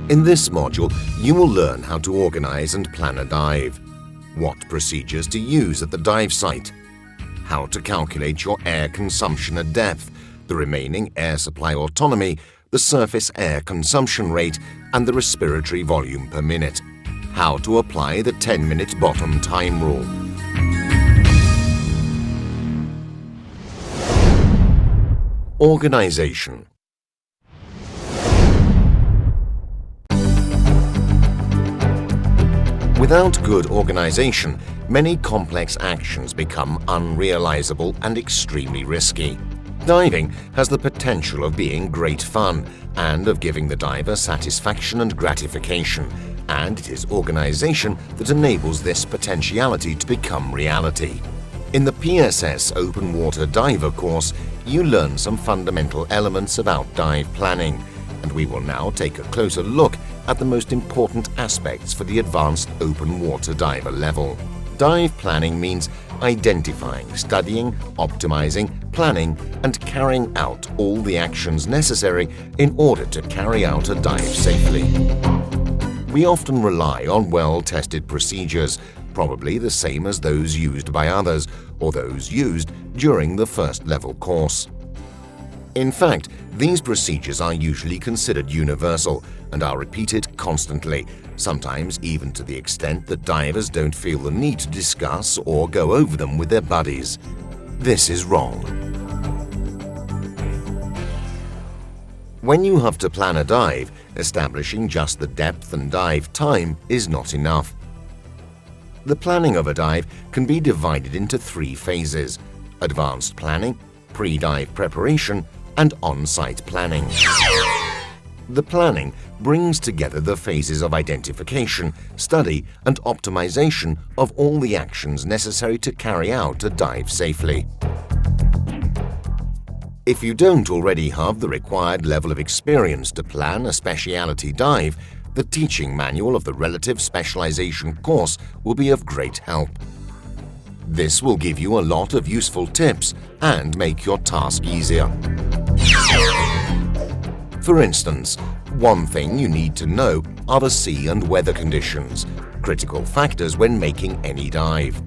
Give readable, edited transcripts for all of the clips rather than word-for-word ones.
In this module, you will learn how to organize and plan a dive, what procedures to use at the dive site, how to calculate your air consumption at depth, the remaining air supply autonomy, the surface air consumption rate, and the respiratory volume per minute, how to apply the 10-minute bottom time rule. Organization. Without good organization, many complex actions become unrealizable and extremely risky. Diving has the potential of being great fun and of giving the diver satisfaction and gratification, and it is organization that enables this potentiality to become reality. In the PSS Open Water Diver course, you learn some fundamental elements about dive planning, and we will now take a closer look at the most important aspects for the advanced open water diver level. Dive planning means identifying, studying, optimizing, planning, and carrying out all the actions necessary in order to carry out a dive safely. We often rely on well-tested procedures, probably the same as those used by others or those used during the first level course. In fact, these procedures are usually considered universal and are repeated constantly, sometimes even to the extent that divers don't feel the need to discuss or go over them with their buddies. This is wrong. When you have to plan a dive, establishing just the depth and dive time is not enough. The planning of a dive can be divided into 3 phases: advanced planning, pre-dive preparation, and on-site planning. The planning brings together the phases of identification, study, and optimization of all the actions necessary to carry out a dive safely. If you don't already have the required level of experience to plan a specialty dive, the teaching manual of the Relative Specialization course will be of great help. This will give you a lot of useful tips and make your task easier. For instance, one thing you need to know are the sea and weather conditions, critical factors when making any dive.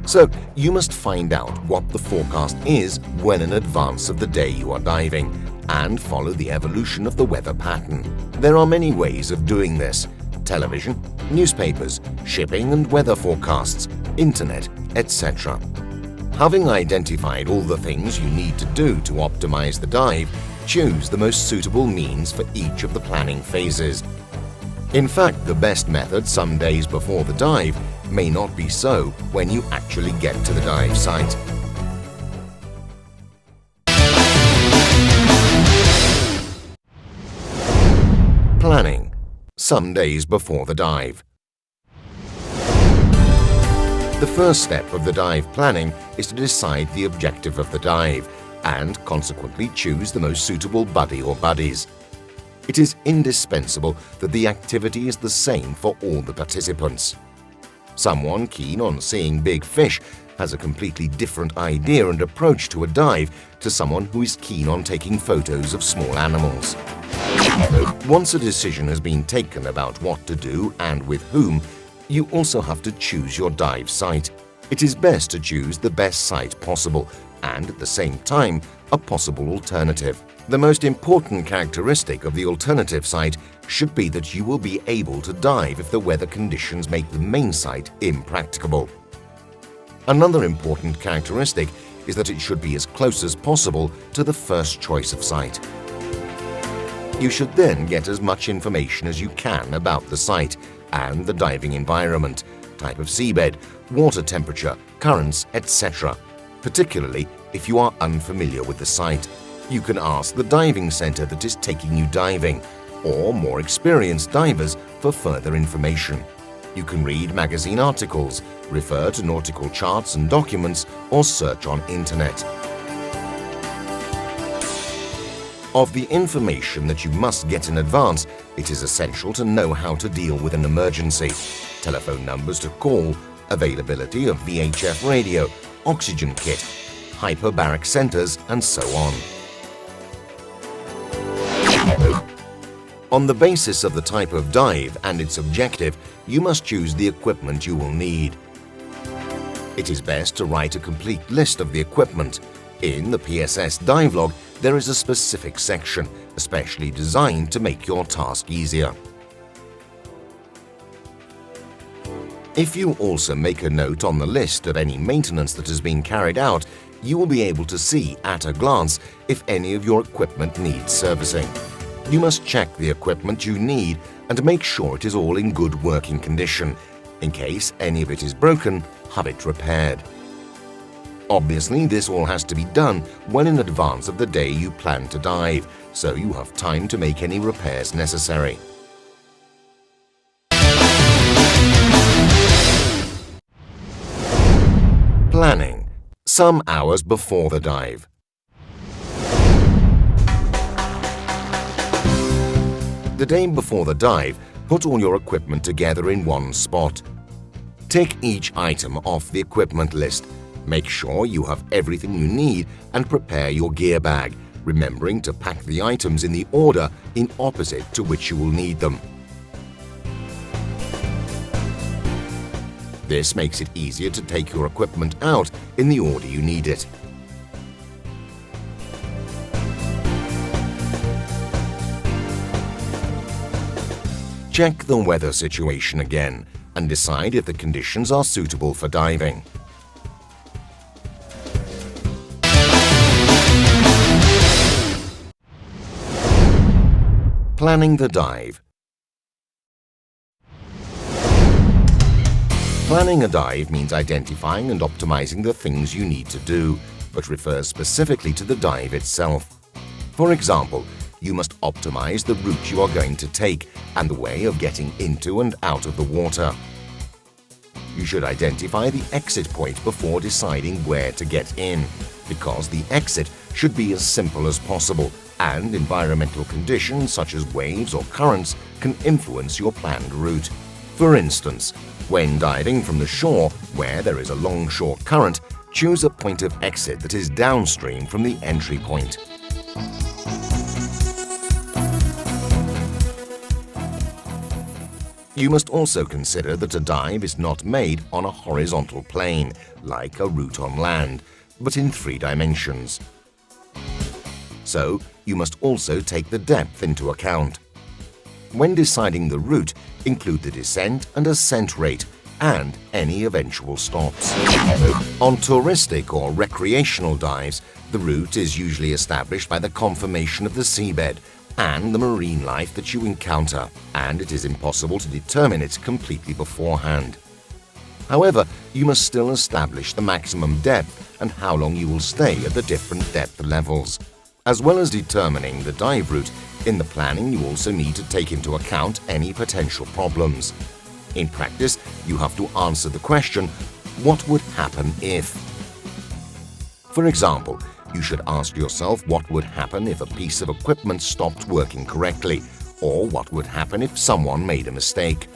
So, you must find out what the forecast is well in advance of the day you are diving and follow the evolution of the weather pattern. There are many ways of doing this: television, newspapers, shipping and weather forecasts, internet, etc. Having identified all the things you need to do to optimize the dive, choose the most suitable means for each of the planning phases. In fact, the best method some days before the dive may not be so when you actually get to the dive site. Planning, some days before the dive. The first step of the dive planning is to decide the objective of the dive and consequently choose the most suitable buddy or buddies. It is indispensable that the activity is the same for all the participants. Someone keen on seeing big fish has a completely different idea and approach to a dive to someone who is keen on taking photos of small animals. Once a decision has been taken about what to do and with whom, you also have to choose your dive site. It is best to choose the best site possible and, at the same time, a possible alternative. The most important characteristic of the alternative site should be that you will be able to dive if the weather conditions make the main site impracticable. Another important characteristic is that it should be as close as possible to the first choice of site. You should then get as much information as you can about the site and the diving environment, type of seabed, water temperature, currents, etc. Particularly if you are unfamiliar with the site. You can ask the diving center that is taking you diving or more experienced divers for further information. You can read magazine articles, refer to nautical charts and documents, or search on internet. Of the information that you must get in advance, it is essential to know how to deal with an emergency, telephone numbers to call, availability of VHF radio, oxygen kit, hyperbaric centers, and so on. On the basis of the type of dive and its objective, you must choose the equipment you will need. It is best to write a complete list of the equipment. In the PSS dive log, there is a specific section, especially designed to make your task easier. If you also make a note on the list of any maintenance that has been carried out, you will be able to see at a glance if any of your equipment needs servicing. You must check the equipment you need and make sure it is all in good working condition. In case any of it is broken, have it repaired. Obviously, this all has to be done well in advance of the day you plan to dive, so you have time to make any repairs necessary. Planning, some hours before the dive. The day before the dive, put all your equipment together in one spot. Tick each item off the equipment list. Make sure you have everything you need and prepare your gear bag, remembering to pack the items in the order in opposite to which you will need them. This makes it easier to take your equipment out in the order you need it. Check the weather situation again and decide if the conditions are suitable for diving. Planning the dive. Planning a dive means identifying and optimizing the things you need to do, but refers specifically to the dive itself. For example, you must optimize the route you are going to take and the way of getting into and out of the water. You should identify the exit point before deciding where to get in, because the exit should be as simple as possible, and environmental conditions such as waves or currents can influence your planned route. For instance, when diving from the shore where there is a longshore current, choose a point of exit that is downstream from the entry point. You must also consider that a dive is not made on a horizontal plane, like a route on land, but in 3 dimensions. So, you must also take the depth into account. When deciding the route, include the descent and ascent rate and any eventual stops. On touristic or recreational dives, the route is usually established by the conformation of the seabed and the marine life that you encounter, and it is impossible to determine it completely beforehand. However, you must still establish the maximum depth and how long you will stay at the different depth levels. As well as determining the dive route, in the planning you also need to take into account any potential problems. In practice, you have to answer the question, what would happen if? For example, you should ask yourself what would happen if a piece of equipment stopped working correctly, or what would happen if someone made a mistake.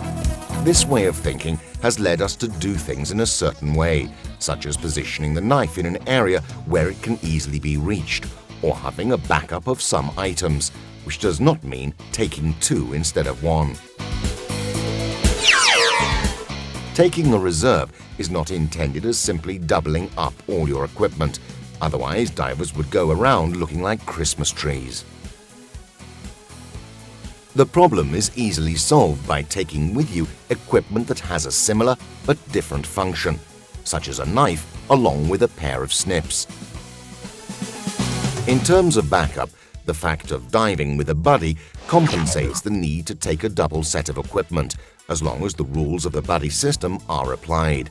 This way of thinking has led us to do things in a certain way, such as positioning the knife in an area where it can easily be reached, or having a backup of some items, which does not mean taking 2 instead of 1. Taking a reserve is not intended as simply doubling up all your equipment, otherwise divers would go around looking like Christmas trees. The problem is easily solved by taking with you equipment that has a similar but different function, such as a knife along with a pair of snips. In terms of backup, the fact of diving with a buddy compensates the need to take a double set of equipment, as long as the rules of the buddy system are applied.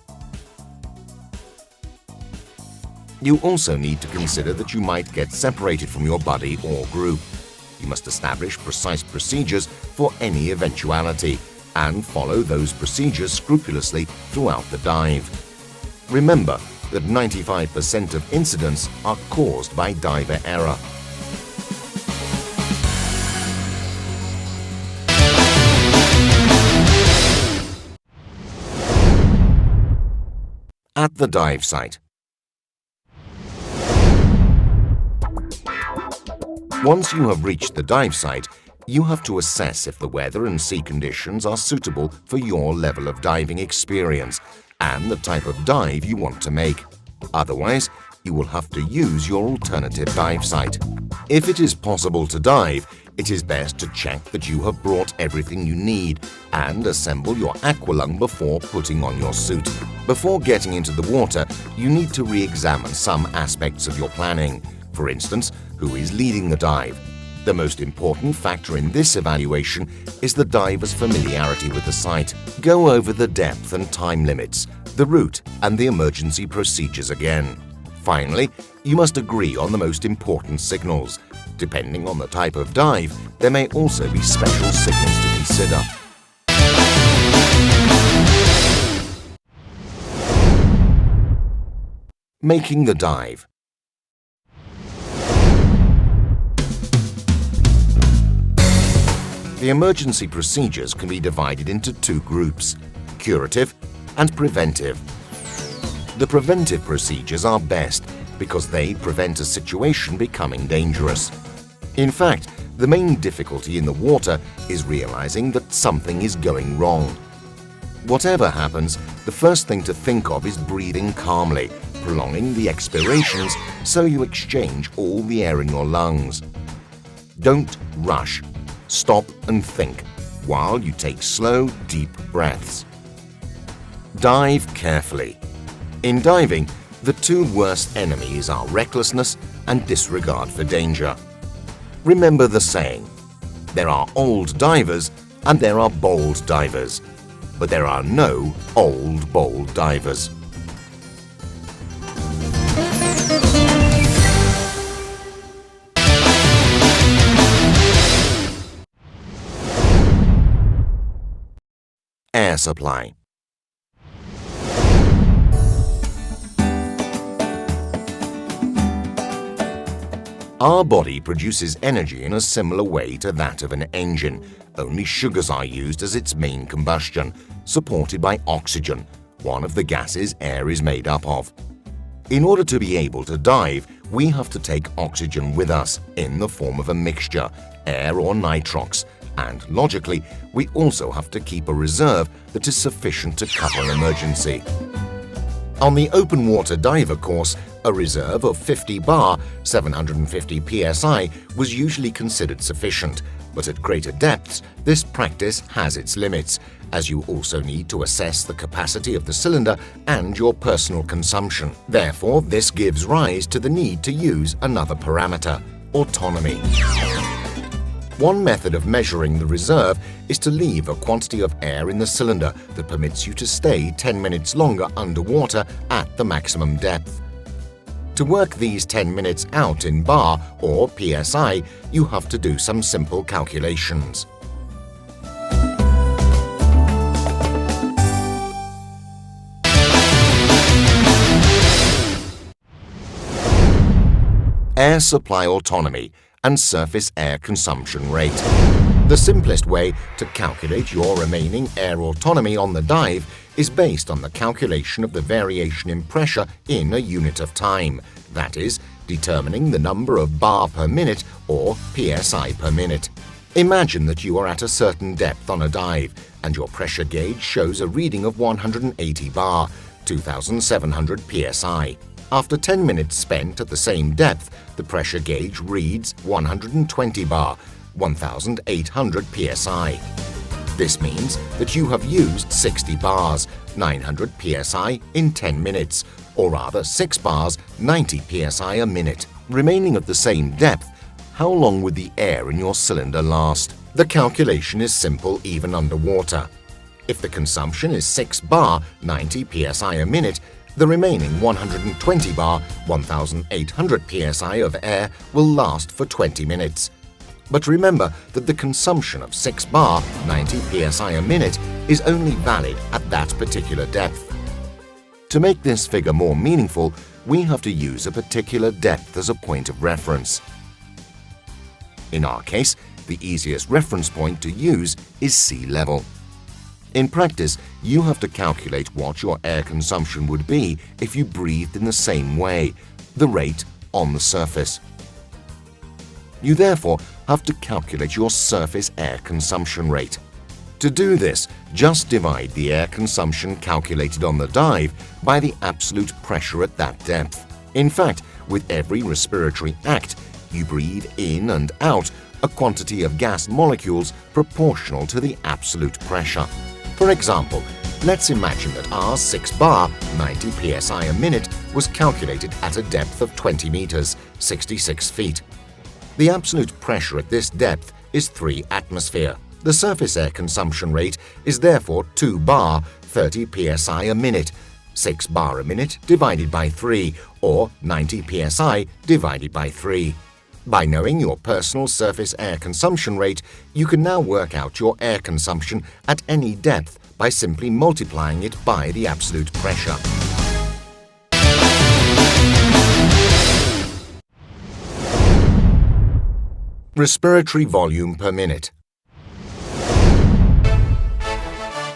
You also need to consider that you might get separated from your buddy or group. You must establish precise procedures for any eventuality and follow those procedures scrupulously throughout the dive. Remember that 95% of incidents are caused by diver error. At the dive site. Once you have reached the dive site, You have to assess if the weather and sea conditions are suitable for your level of diving experience and the type of dive you want to make. Otherwise, you will have to use your alternative dive site. If it is possible to dive, it is best to check that you have brought everything you need and assemble your aqualung before putting on your suit. Before getting into the water, you need to re-examine some aspects of your planning. For instance, who is leading the dive? The most important factor in this evaluation is the diver's familiarity with the site. Go over the depth and time limits, the route, and the emergency procedures again. Finally, you must agree on the most important signals. Depending on the type of dive, there may also be special signals to consider. Making the dive. The emergency procedures can be divided into two groups: curative and preventive. The preventive procedures are best because they prevent a situation becoming dangerous. In fact, the main difficulty in the water is realizing that something is going wrong. Whatever happens, the first thing to think of is breathing calmly, prolonging the expirations so you exchange all the air in your lungs. Don't rush. Stop and think while you take slow, deep breaths. Dive carefully. In diving, the two worst enemies are recklessness and disregard for danger. Remember the saying, there are old divers and there are bold divers, but there are no old, bold divers. Air supply. Our body produces energy in a similar way to that of an engine, only sugars are used as its main combustion, supported by oxygen, one of the gases air is made up of. In order to be able to dive, we have to take oxygen with us in the form of a mixture, air or nitrox, and logically, we also have to keep a reserve that is sufficient to cover an emergency. On the open water diver course, a reserve of 50 bar, 750 psi was usually considered sufficient, but at greater depths, this practice has its limits, as you also need to assess the capacity of the cylinder and your personal consumption. Therefore, this gives rise to the need to use another parameter, autonomy. One method of measuring the reserve is to leave a quantity of air in the cylinder that permits you to stay 10 minutes longer underwater at the maximum depth. To work these 10 minutes out in bar or psi, you have to do some simple calculations. Air supply autonomy and surface air consumption rate. The simplest way to calculate your remaining air autonomy on the dive is based on the calculation of the variation in pressure in a unit of time, that is, determining the number of bar per minute or psi per minute. Imagine that you are at a certain depth on a dive and your pressure gauge shows a reading of 180 bar, 2700 psi. After 10 minutes spent at the same depth, the pressure gauge reads 120 bar, 1800 psi. This means that you have used 60 bars, 900 psi in 10 minutes, or rather 6 bars, 90 psi a minute. Remaining at the same depth, how long would the air in your cylinder last? The calculation is simple even underwater. If the consumption is 6 bar, 90 psi a minute, the remaining 120 bar, 1800 psi of air will last for 20 minutes. But remember that the consumption of 6 bar, 90 psi a minute is only valid at that particular depth. To make this figure more meaningful, we have to use a particular depth as a point of reference. In our case, the easiest reference point to use is sea level. In practice, you have to calculate what your air consumption would be if you breathed in the same way, the rate on the surface. You therefore have to calculate your surface air consumption rate. To do this, just divide the air consumption calculated on the dive by the absolute pressure at that depth. In fact, with every respiratory act, you breathe in and out a quantity of gas molecules proportional to the absolute pressure. For example, let's imagine that our 6 bar, 90 psi a minute, was calculated at a depth of 20 meters, 66 feet. The absolute pressure at this depth is 3 atmosphere. The surface air consumption rate is therefore 2 bar, 30 psi a minute, 6 bar a minute divided by 3, or 90 psi divided by 3. By knowing your personal surface air consumption rate, you can now work out your air consumption at any depth by simply multiplying it by the absolute pressure. Respiratory volume per minute.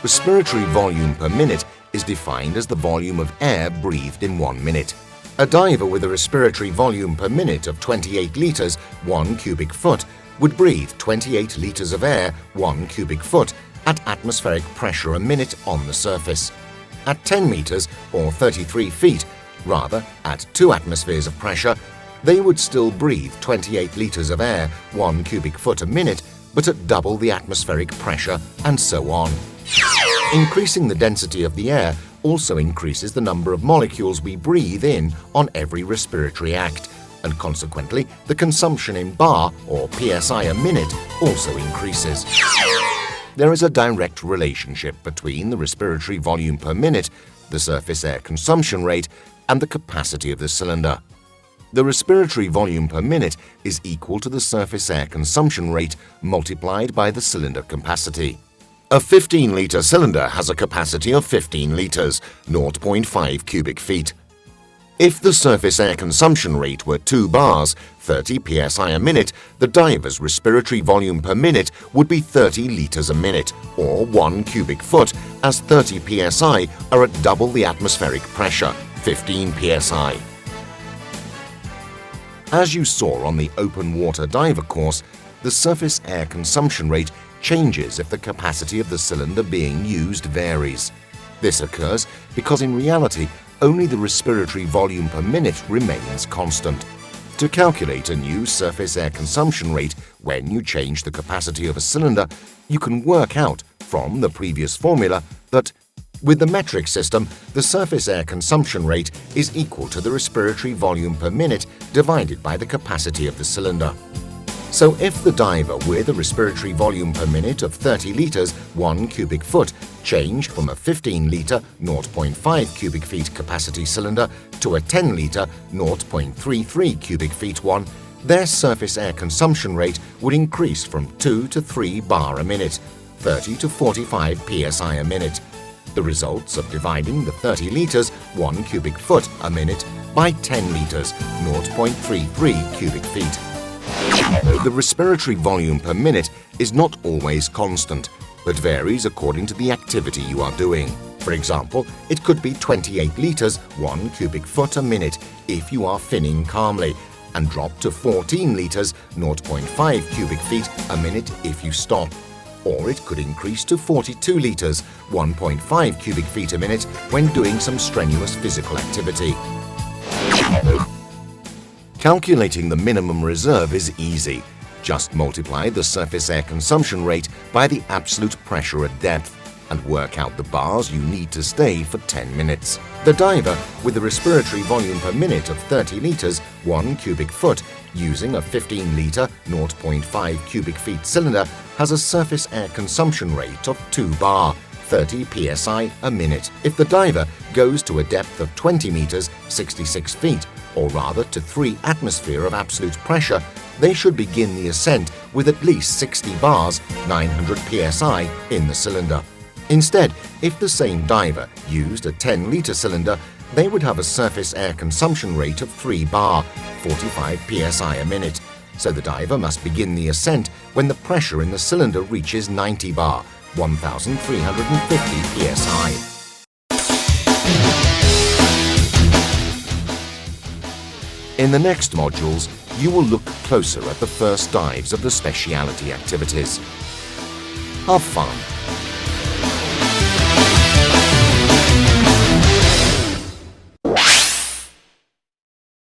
Respiratory volume per minute is defined as the volume of air breathed in 1 minute. A diver with a respiratory volume per minute of 28 liters, 1 cubic foot, would breathe 28 liters of air, 1 cubic foot, at atmospheric pressure a minute on the surface. At 10 meters, or 33 feet, rather at 2 atmospheres of pressure, they would still breathe 28 liters of air, 1 cubic foot a minute, but at double the atmospheric pressure, and so on. Increasing the density of the air also increases the number of molecules we breathe in on every respiratory act, and consequently the consumption in bar or psi a minute also increases. There is a direct relationship between the respiratory volume per minute, the surface air consumption rate, and the capacity of the cylinder. The respiratory volume per minute is equal to the surface air consumption rate multiplied by the cylinder capacity. A 15-liter cylinder has a capacity of 15 liters, 0.5 cubic feet. If the surface air consumption rate were 2 bars, 30 psi a minute, the diver's respiratory volume per minute would be 30 liters a minute, or 1 cubic foot, as 30 psi are at double the atmospheric pressure, 15 psi. As you saw on the open water diver course, the surface air consumption rate changes if the capacity of the cylinder being used varies. This occurs because in reality, only the respiratory volume per minute remains constant. To calculate a new surface air consumption rate when you change the capacity of a cylinder, you can work out from the previous formula that with the metric system, the surface air consumption rate is equal to the respiratory volume per minute divided by the capacity of the cylinder. So if the diver with a respiratory volume per minute of 30 liters, 1 cubic foot, changed from a 15-liter, 0.5 cubic feet capacity cylinder to a 10-liter, 0.33 cubic feet one, their surface air consumption rate would increase from 2 to 3 bar a minute, 30 to 45 psi a minute. The results of dividing the 30 liters, 1 cubic foot a minute, by 10 liters, 0.33 cubic feet. The respiratory volume per minute is not always constant, but varies according to the activity you are doing. For example, it could be 28 liters, 1 cubic foot a minute if you are finning calmly, and drop to 14 liters, 0.5 cubic feet a minute if you stop. Or it could increase to 42 liters, 1.5 cubic feet a minute when doing some strenuous physical activity. Calculating the minimum reserve is easy. Just multiply the surface air consumption rate by the absolute pressure at depth and work out the bars you need to stay for 10 minutes. The diver, with a respiratory volume per minute of 30 liters, 1 cubic foot, using a 15-liter, 0.5 cubic feet cylinder, has a surface air consumption rate of 2 bar, 30 psi a minute. If the diver goes to a depth of 20 meters, 66 feet, or rather to 3 atmosphere of absolute pressure, they should begin the ascent with at least 60 bars, 900 psi, in the cylinder. Instead, if the same diver used a 10-liter cylinder, they would have a surface air consumption rate of 3 bar, 45 psi a minute. So the diver must begin the ascent when the pressure in the cylinder reaches 90 bar, 1,350 psi. In the next modules, you will look closer at the first dives of the speciality activities. Have fun!